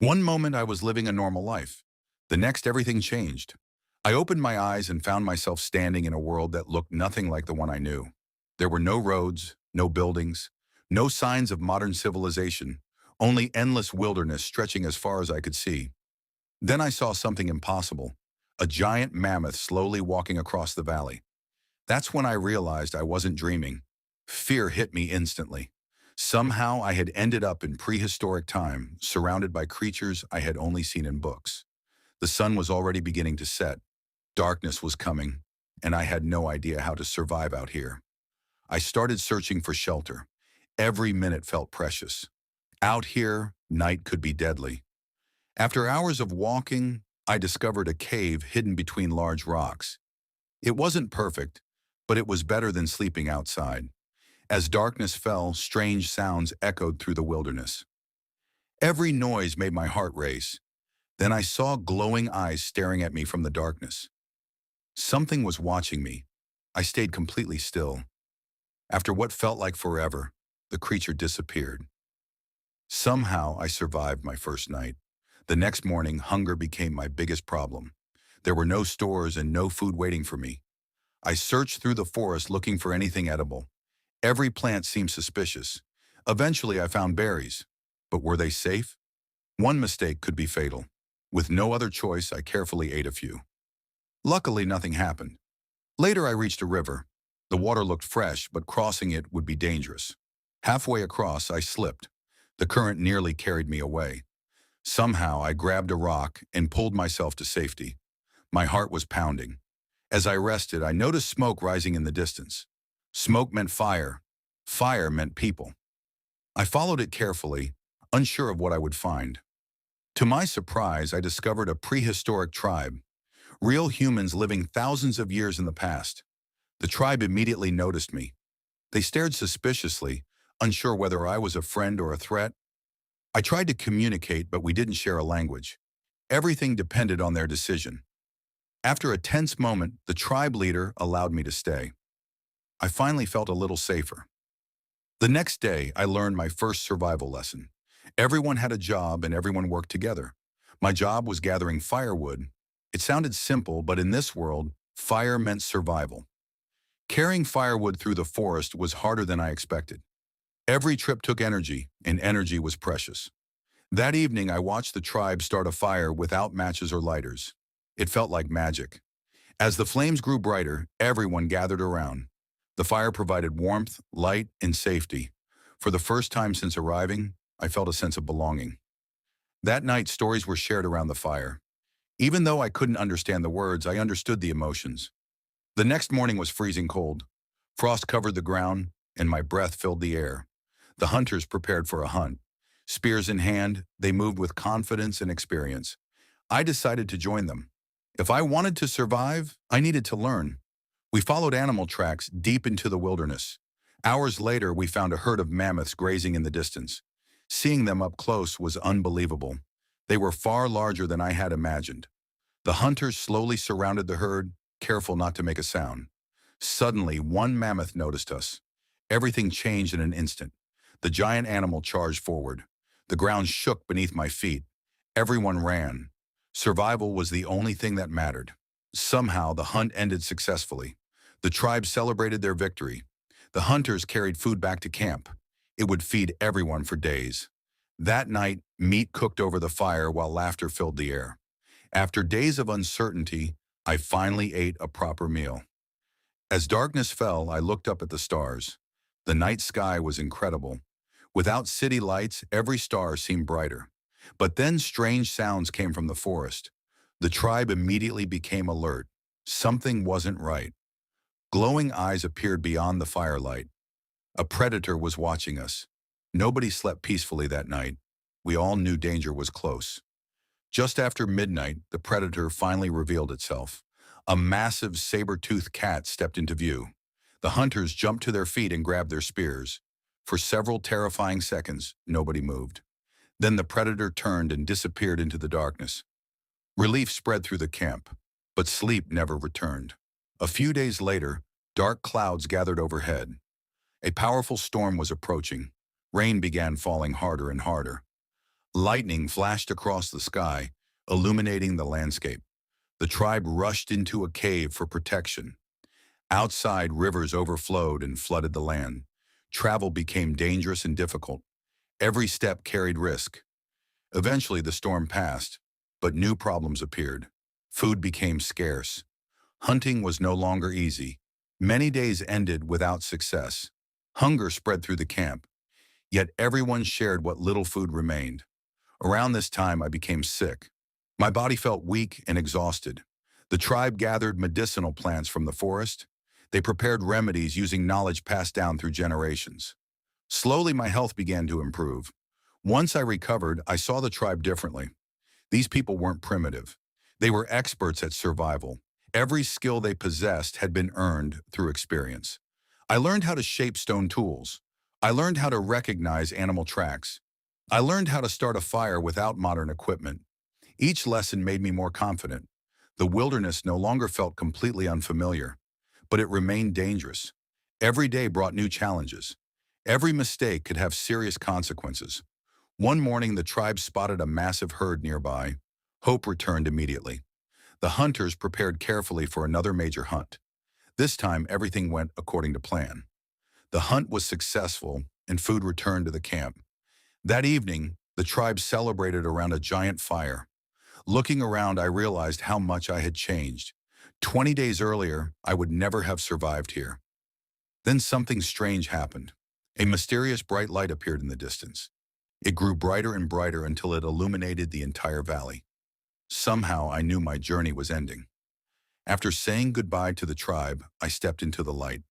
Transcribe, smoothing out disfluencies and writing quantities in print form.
One moment I was living a normal life. The next, everything changed. I opened my eyes and found myself standing in a world that looked nothing like the one I knew. There were no roads, no buildings, no signs of modern civilization, only endless wilderness stretching as far as I could see. Then I saw something impossible, a giant mammoth slowly walking across the valley. That's when I realized I wasn't dreaming. Fear hit me instantly. Somehow I had ended up in prehistoric time, surrounded by creatures I had only seen in books. The sun was already beginning to set. Darkness was coming, and I had no idea how to survive out here. I started searching for shelter. Every minute felt precious. Out here, night could be deadly. After hours of walking, I discovered a cave hidden between large rocks. It wasn't perfect, but it was better than sleeping outside. As darkness fell, strange sounds echoed through the wilderness. Every noise made my heart race. Then I saw glowing eyes staring at me from the darkness. Something was watching me. I stayed completely still. After what felt like forever, the creature disappeared. Somehow I survived my first night. The next morning, hunger became my biggest problem. There were no stores and no food waiting for me. I searched through the forest looking for anything edible. Every plant seemed suspicious. Eventually, I found berries. But were they safe? One mistake could be fatal. With no other choice, I carefully ate a few. Luckily, nothing happened. Later, I reached a river. The water looked fresh, but crossing it would be dangerous. Halfway across, I slipped. The current nearly carried me away. Somehow, I grabbed a rock and pulled myself to safety. My heart was pounding. As I rested, I noticed smoke rising in the distance. Smoke meant fire. Fire meant people. I followed it carefully, unsure of what I would find. To my surprise, I discovered a prehistoric tribe, real humans living thousands of years in the past. The tribe immediately noticed me. They stared suspiciously, unsure whether I was a friend or a threat. I tried to communicate, but we didn't share a language. Everything depended on their decision. After a tense moment, the tribe leader allowed me to stay. I finally felt a little safer. The next day, I learned my first survival lesson. Everyone had a job and everyone worked together. My job was gathering firewood. It sounded simple, but in this world, fire meant survival. Carrying firewood through the forest was harder than I expected. Every trip took energy, and energy was precious. That evening, I watched the tribe start a fire without matches or lighters. It felt like magic. As the flames grew brighter, everyone gathered around. The fire provided warmth, light, and safety. For the first time since arriving, I felt a sense of belonging. That night, stories were shared around the fire. Even though I couldn't understand the words, I understood the emotions. The next morning was freezing cold. Frost covered the ground, and my breath filled the air. The hunters prepared for a hunt. Spears in hand, they moved with confidence and experience. I decided to join them. If I wanted to survive, I needed to learn. We followed animal tracks deep into the wilderness. Hours later, we found a herd of mammoths grazing in the distance. Seeing them up close was unbelievable. They were far larger than I had imagined. The hunters slowly surrounded the herd, careful not to make a sound. Suddenly, one mammoth noticed us. Everything changed in an instant. The giant animal charged forward. The ground shook beneath my feet. Everyone ran. Survival was the only thing that mattered. Somehow, the hunt ended successfully. The tribe celebrated their victory. The hunters carried food back to camp. It would feed everyone for days. That night, meat cooked over the fire while laughter filled the air. After days of uncertainty, I finally ate a proper meal. As darkness fell, I looked up at the stars. The night sky was incredible. Without city lights, every star seemed brighter. But then strange sounds came from the forest. The tribe immediately became alert. Something wasn't right. Glowing eyes appeared beyond the firelight. A predator was watching us. Nobody slept peacefully that night. We all knew danger was close. Just after midnight, the predator finally revealed itself. A massive saber-toothed cat stepped into view. The hunters jumped to their feet and grabbed their spears. For several terrifying seconds, nobody moved. Then the predator turned and disappeared into the darkness. Relief spread through the camp, but sleep never returned. A few days later, dark clouds gathered overhead. A powerful storm was approaching. Rain began falling harder and harder. Lightning flashed across the sky, illuminating the landscape. The tribe rushed into a cave for protection. Outside, rivers overflowed and flooded the land. Travel became dangerous and difficult. Every step carried risk. Eventually, the storm passed, but new problems appeared. Food became scarce. Hunting was no longer easy. Many days ended without success. Hunger spread through the camp, yet everyone shared what little food remained. Around this time, I became sick. My body felt weak and exhausted. The tribe gathered medicinal plants from the forest. They prepared remedies using knowledge passed down through generations. Slowly, my health began to improve. Once I recovered, I saw the tribe differently. These people weren't primitive. They were experts at survival. Every skill they possessed had been earned through experience. I learned how to shape stone tools. I learned how to recognize animal tracks. I learned how to start a fire without modern equipment. Each lesson made me more confident. The wilderness no longer felt completely unfamiliar, but it remained dangerous. Every day brought new challenges. Every mistake could have serious consequences. One morning, the tribe spotted a massive herd nearby. Hope returned immediately. The hunters prepared carefully for another major hunt. This time, everything went according to plan. The hunt was successful, and food returned to the camp. That evening, the tribe celebrated around a giant fire. Looking around, I realized how much I had changed. 20 days earlier, I would never have survived here. Then something strange happened. A mysterious bright light appeared in the distance. It grew brighter and brighter until it illuminated the entire valley. Somehow, I knew my journey was ending. After saying goodbye to the tribe, I stepped into the light.